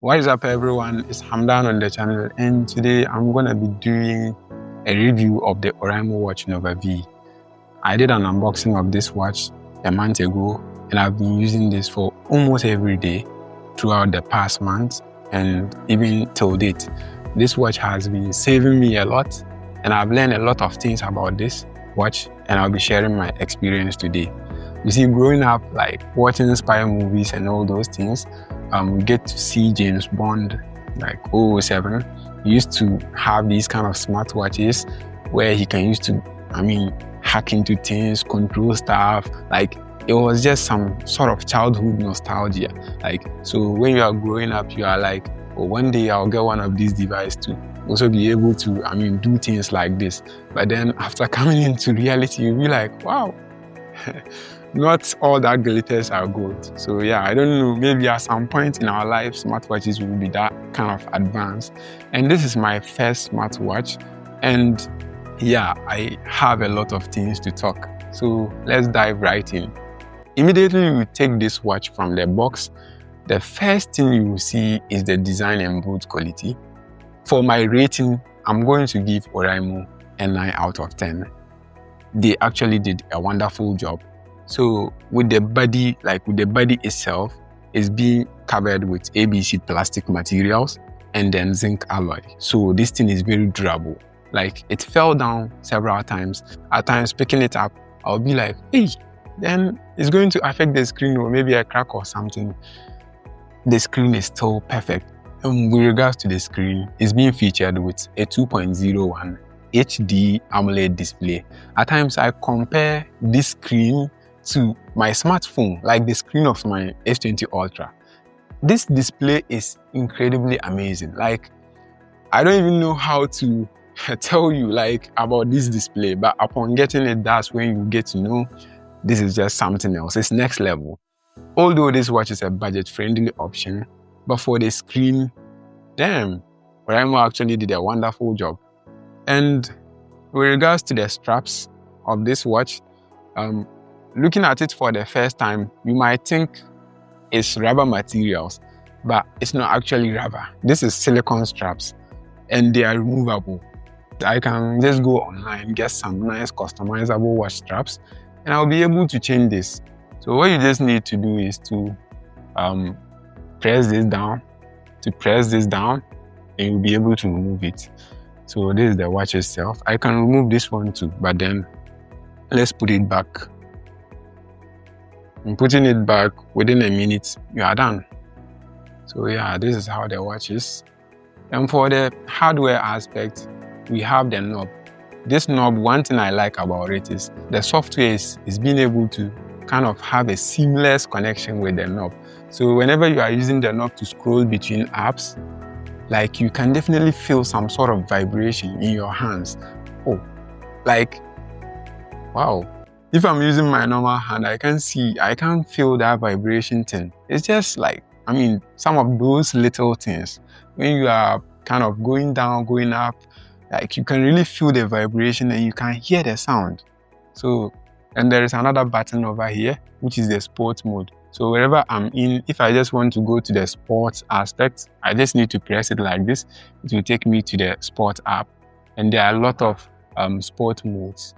What is up, everyone? It's Hamdan on the channel, and today I'm gonna be doing a review of the Oraimo Watch Nova V. I did an unboxing of this watch a month ago, and I've been using this for almost every day throughout the past month and even till date. This watch has been saving me a lot, and I've learned a lot of things about this watch, and I'll be sharing my experience today. You see, growing up, like watching spy movies and all those things, we get to see James Bond, like 007. He used to have these kind of smartwatches where he can use to, hack into things, control stuff. Like, it was just some sort of childhood nostalgia. Like, so when you are growing up, you are like, oh, one day I'll get one of these devices to also be able to, do things like this. But then after coming into reality, you'll be like, wow. Not all that glitters are gold. So yeah, I don't know, maybe at some point in our life, smartwatches will be that kind of advanced. And this is my first smartwatch. And yeah, I have a lot of things to talk. So let's dive right in. Immediately you take this watch from the box, the first thing you will see is the design and build quality. For my rating, I'm going to give Oraimo a 9 out of 10. They actually did a wonderful job. So with the body, itself is being covered with ABC plastic materials and then zinc alloy. So this thing is very durable. Like, it fell down several times. At times picking it up, I'll be like, hey, then it's going to affect the screen or maybe a crack or something. The screen is still perfect. And with regards to the screen, it's being featured with a 2.01 HD Amoled display. At times I compare this screen to my smartphone, like the screen of my S20 Ultra. This display is incredibly amazing. Like, I don't even know how to tell you about this display, but upon getting it, that's when you get to know this is just something else. It's next level. Although this watch is a budget-friendly option, but for the screen, damn, Oraimo actually did a wonderful job. And with regards to the straps of this watch, looking at it for the first time, you might think it's rubber materials, but it's not actually rubber. This is silicone straps, and they are removable. I can just go online, get some nice customizable watch straps, and I'll be able to change this. So what you just need to do is to press this down, and you'll be able to remove it. So this is the watch itself. I can remove this one too, but then let's put it back. And putting it back, within a minute, you are done. So yeah, this is how the watch is. And for the hardware aspect, we have the knob. This knob, one thing I like about it is the software is being able to kind of have a seamless connection with the knob. So whenever you are using the knob to scroll between apps, like, you can definitely feel some sort of vibration in your hands. Oh, like, wow. If I'm using my normal hand, I can't feel that vibration thing. It's just like, some of those little things. When you are kind of going down, going up, like, you can really feel the vibration and you can hear the sound. So, and there is another button over here, which is the sports mode. So wherever I'm in, if I just want to go to the sports aspect, I just need to press it like this. It will take me to the sport app. And there are a lot of sport modes.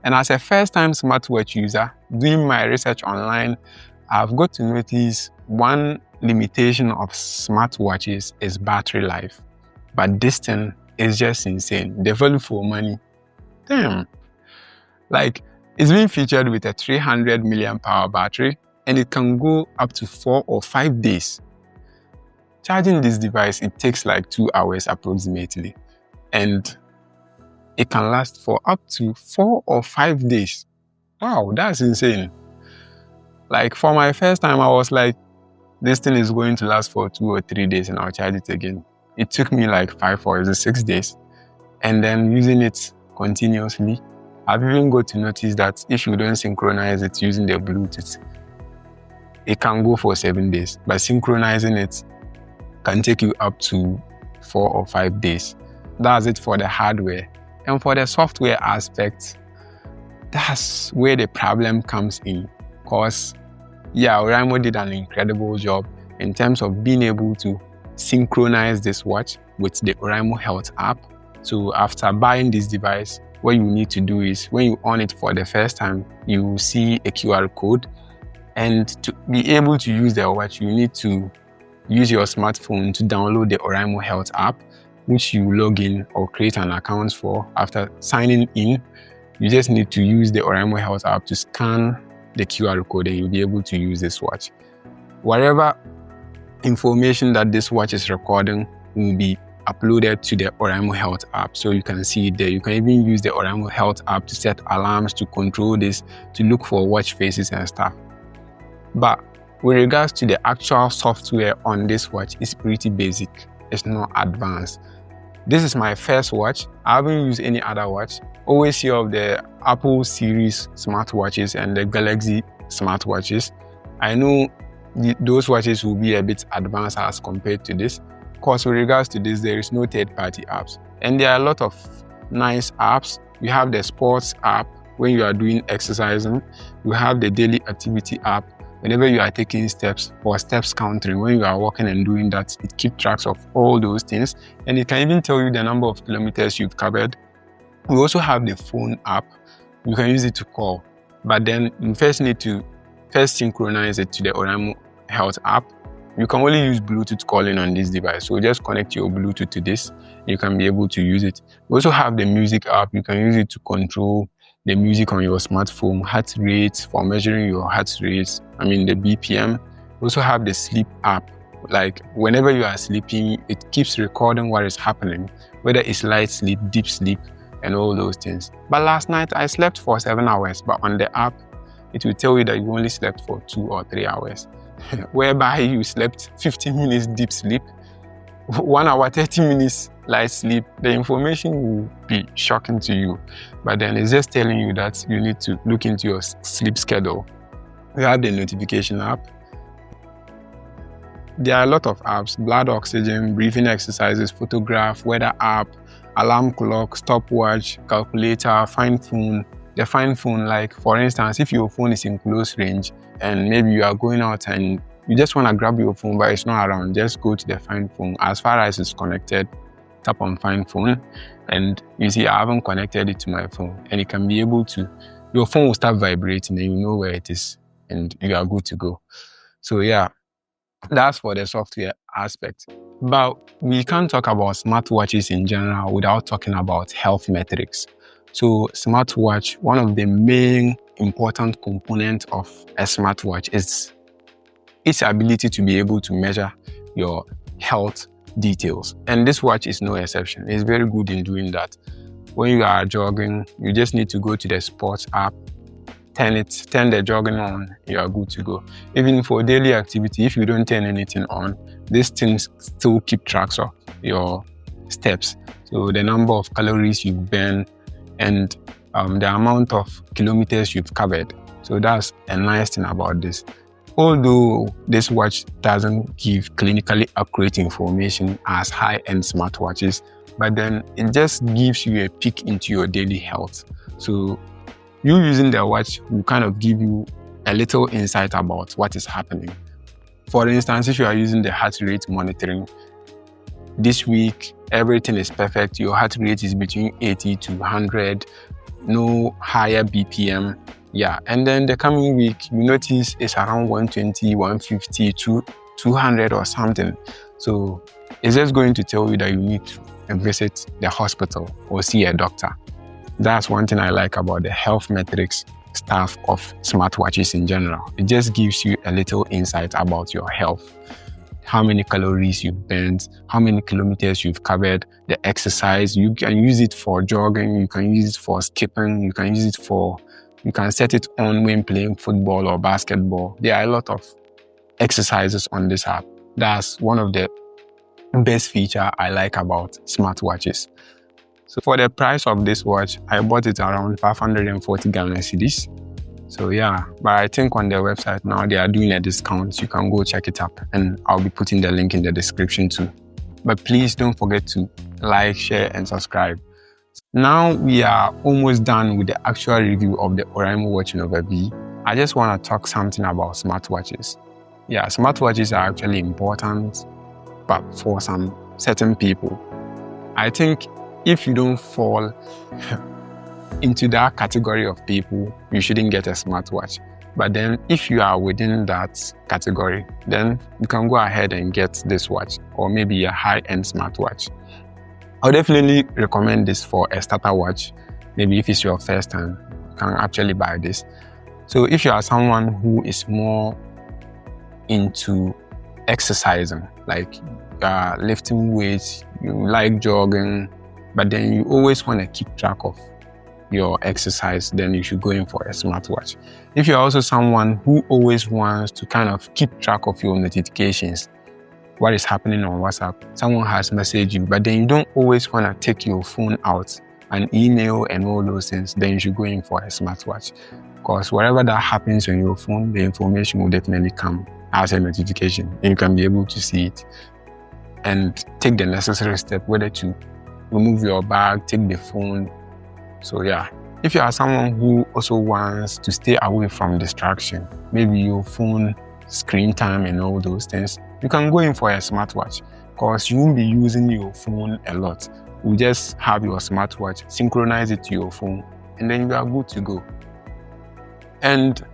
And as a first-time smartwatch user, doing my research online, I've got to notice one limitation of smartwatches is battery life. But this thing is just insane. The value for money, damn. Like, it's being featured with a 300 mAh battery, and it can go up to 4 or 5 days. Charging this device, it takes like 2 hours approximately. And it can last for up to 4 or 5 days. Wow, that's insane. Like, for my first time, I was like, this thing is going to last for 2 or 3 days and I'll charge it again. It took me like 5 or 6 days. And then using it continuously, I've even got to notice that if you don't synchronize it using the Bluetooth, it can go for 7 days. But synchronizing it can take you up to 4 or 5 days. That's it for the hardware. And for the software aspect, that's where the problem comes in. Because, yeah, Oraimo did an incredible job in terms of being able to synchronize this watch with the Oraimo Health app. So after buying this device, what you need to do is when you on it for the first time, you will see a QR code, and to be able to use the watch, you need to use your smartphone to download the Oraimo Health app, which you log in or create an account for. After signing in, you just need to use the Oraimo Health app to scan the QR code, and you'll be able to use this watch. Whatever information that this watch is recording will be uploaded to the Oraimo Health app, so you can see it there. You can even use the Oraimo Health app to set alarms, to control this, to look for watch faces and stuff. But with regards to the actual software on this watch, it's pretty basic. It's not advanced. This is my first watch. I haven't used any other watch. Always hear of the Apple series smartwatches and the Galaxy smartwatches. I know those watches will be a bit advanced as compared to this. Of course, with regards to this, there is no third-party apps. And there are a lot of nice apps. You have the sports app when you are doing exercising. You have the daily activity app whenever you are taking steps or steps counting. When you are walking and doing that, it keeps track of all those things. And it can even tell you the number of kilometers you've covered. We also have the phone app. You can use it to call. But then you first need to synchronize it to the Oraimo Health app. You can only use Bluetooth calling on this device, so just connect your Bluetooth to this. You can be able to use it. We also have the music app. You can use it to control the music on your smartphone, heart rate for measuring your heart rate, the BPM. We also have the sleep app. Like whenever you are sleeping, it keeps recording what is happening, whether it's light sleep, deep sleep, and all those things. But last night I slept for 7 hours, but on the app, it will tell you that you only slept for 2 or 3 hours. Whereby you slept 15 minutes deep sleep, 1 hour, 30 minutes light sleep. The information will be shocking to you, but then it's just telling you that you need to look into your sleep schedule. We have the notification app. There are a lot of apps: blood oxygen, breathing exercises, photograph, weather app, alarm clock, stopwatch, calculator, find phone. The find phone, like for instance, if your phone is in close range and maybe you are going out and you just want to grab your phone but it's not around, just go to the find phone. As far as it's connected, tap on find phone, and you see I haven't connected it to my phone, and it can be able to, your phone will start vibrating and you know where it is and you are good to go. So yeah, that's for the software aspect. But we can't talk about smartwatches in general without talking about health metrics. So smartwatch, one of the main important components of a smartwatch is its ability to be able to measure your health details. And this watch is no exception. It's very good in doing that. When you are jogging, you just need to go to the sports app, turn the jogging on, you are good to go. Even for daily activity, if you don't turn anything on, these things still keep track of your steps. So the number of calories you burn, and the amount of kilometers you've covered. So that's a nice thing about this. Although this watch doesn't give clinically accurate information as high-end smartwatches, but then it just gives you a peek into your daily health. So you using the watch will kind of give you a little insight about what is happening. For instance, if you are using the heart rate monitoring, this week everything is perfect. Your heart rate is between 80 to 100, no higher BPM. Yeah, and then the coming week, you notice it's around 120, 150, 200 or something. So it's just going to tell you that you need to visit the hospital or see a doctor. That's one thing I like about the health metrics stuff of smartwatches in general. It just gives you a little insight about your health. How many calories you've burned, how many kilometers you've covered, the exercise. You can use it for jogging, you can use it for skipping, you can set it on when playing football or basketball. There are a lot of exercises on this app. That's one of the best features I like about smartwatches. So for the price of this watch, I bought it around 540 Ghana cedis. So yeah, but I think on their website now they are doing a discount. You can go check it up, and I'll be putting the link in the description too. But please don't forget to like, share, and subscribe. Now we are almost done with the actual review of the Oraimo Watch Nova V. I just want to talk something about smartwatches. Yeah, smartwatches are actually important, but for some certain people. I think if you don't fall into that category of people, you shouldn't get a smartwatch. But then if you are within that category, then you can go ahead and get this watch, or maybe a high-end smartwatch. I'll definitely recommend this for a starter watch. Maybe if it's your first time, you can actually buy this. So if you are someone who is more into exercising, like lifting weights, you like jogging, but then you always want to keep track of your exercise, then you should go in for a smartwatch. If you're also someone who always wants to kind of keep track of your notifications, what is happening on WhatsApp, someone has messaged you, but then you don't always want to take your phone out and email and all those things, then you should go in for a smartwatch. Because whatever that happens on your phone, the information will definitely come as a notification, and you can be able to see it and take the necessary step, whether to remove your bag, take the phone. So yeah, if you are someone who also wants to stay away from distraction, maybe your phone, screen time and all those things, you can go in for a smartwatch, because you won't be using your phone a lot. You just have your smartwatch, synchronize it to your phone, and then you are good to go. And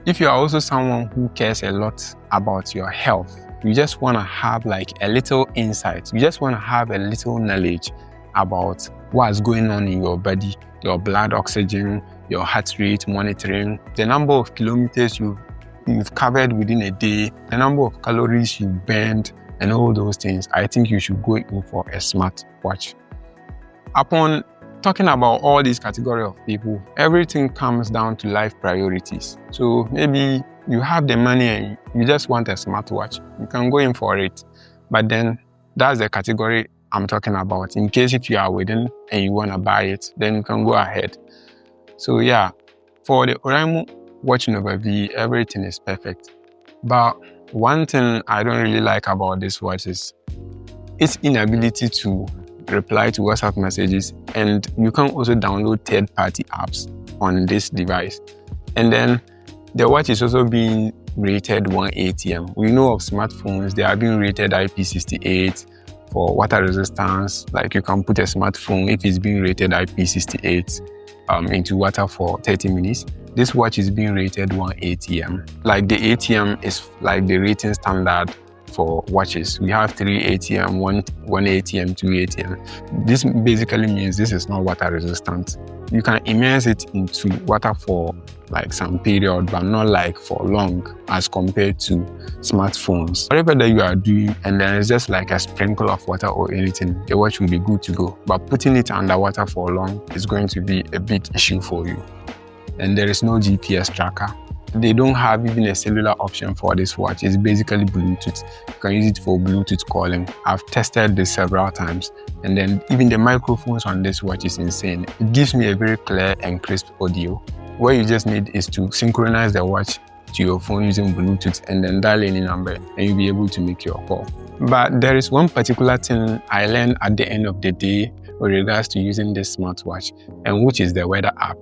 if you are also someone who cares a lot about your health, you just want to have like a little insight, you just want to have a little knowledge about what's going on in your body, your blood oxygen, your heart rate monitoring, the number of kilometers you've covered within a day, the number of calories you burned, and all those things, I think you should go in for a smartwatch. Upon talking about all these categories of people, everything comes down to life priorities. So maybe you have the money and you just want a smartwatch, you can go in for it. But then that's the category I'm talking about. In case if you are within and you want to buy it, then you can go ahead. So yeah, for the Oraimo Watch Nova V, everything is perfect. But one thing I don't really like about this watch is its inability to reply to WhatsApp messages, and you can also download third-party apps on this device. And then the watch is also being rated 1 ATM. We know of smartphones, they are being rated IP68 for water resistance. Like you can put a smartphone, if it's being rated IP68, into water for 30 minutes. This watch is being rated 1 ATM. Like the ATM is like the rating standard for watches. We have 3 ATM, 1 ATM, 2 ATM. This basically means this is not water resistant. You can immerse it into water for like some period, but not like for long as compared to smartphones. Whatever that you are doing, and then it's just like a sprinkle of water or anything, the watch will be good to go. But putting it underwater for long is going to be a big issue for you. And there is no GPS tracker. They don't have even a cellular option for this watch. It's basically Bluetooth. You can use it for Bluetooth calling. I've tested this several times, and then even the microphones on this watch is insane. It gives me a very clear and crisp audio. What you just need is to synchronize the watch to your phone using Bluetooth and then dial any number, and you'll be able to make your call. But there is one particular thing I learned at the end of the day with regards to using this smartwatch, and which is the weather app.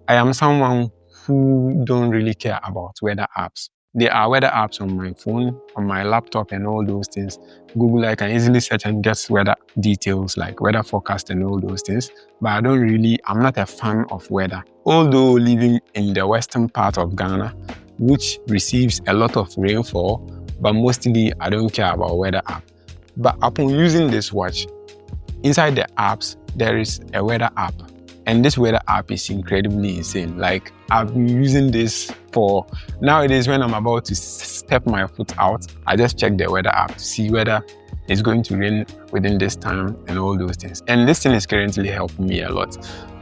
I am someone who don't really care about weather apps. There are weather apps on my phone, on my laptop and all those things. Google, I can easily search and get weather details like weather forecast and all those things. But I'm not a fan of weather. Although living in the western part of Ghana, which receives a lot of rainfall, but mostly I don't care about weather app. But upon using this watch, inside the apps, there is a weather app. And this weather app is incredibly insane. Like, I've been using this for nowadays when I'm about to step my foot out, I just check the weather app to see whether it's going to rain within this time and all those things. And this thing is currently helping me a lot.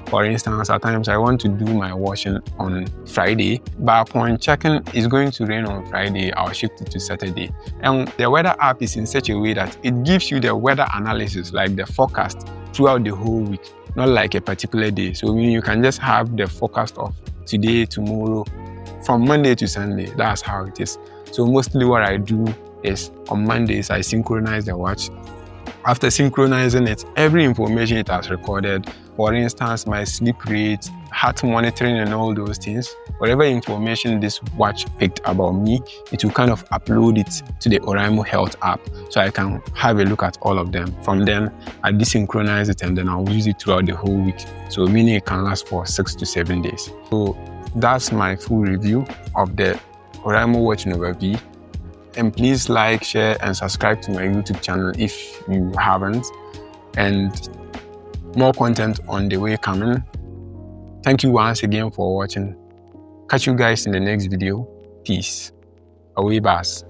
For instance, at times I want to do my washing on Friday, but upon checking it's going to rain on Friday, I'll shift it to Saturday. And the weather app is in such a way that it gives you the weather analysis, like the forecast throughout the whole week, not like a particular day. So you can just have the forecast of today, tomorrow, from Monday to Sunday. That's how it is. So mostly what I do is on Mondays, I synchronize the watch. After synchronizing it, every information it has recorded for instance, my sleep rate, heart monitoring and all those things. Whatever information this watch picked about me, it will kind of upload it to the Oraimo Health app so I can have a look at all of them. From then, I desynchronize it and then I'll use it throughout the whole week. So meaning it can last for 6 to 7 days. So that's my full review of the Oraimo Watch Nova V. And please like, share and subscribe to my YouTube channel if you haven't. And more content on the way coming. Thank you once again for watching. Catch you guys in the next video. Peace. Away, boss.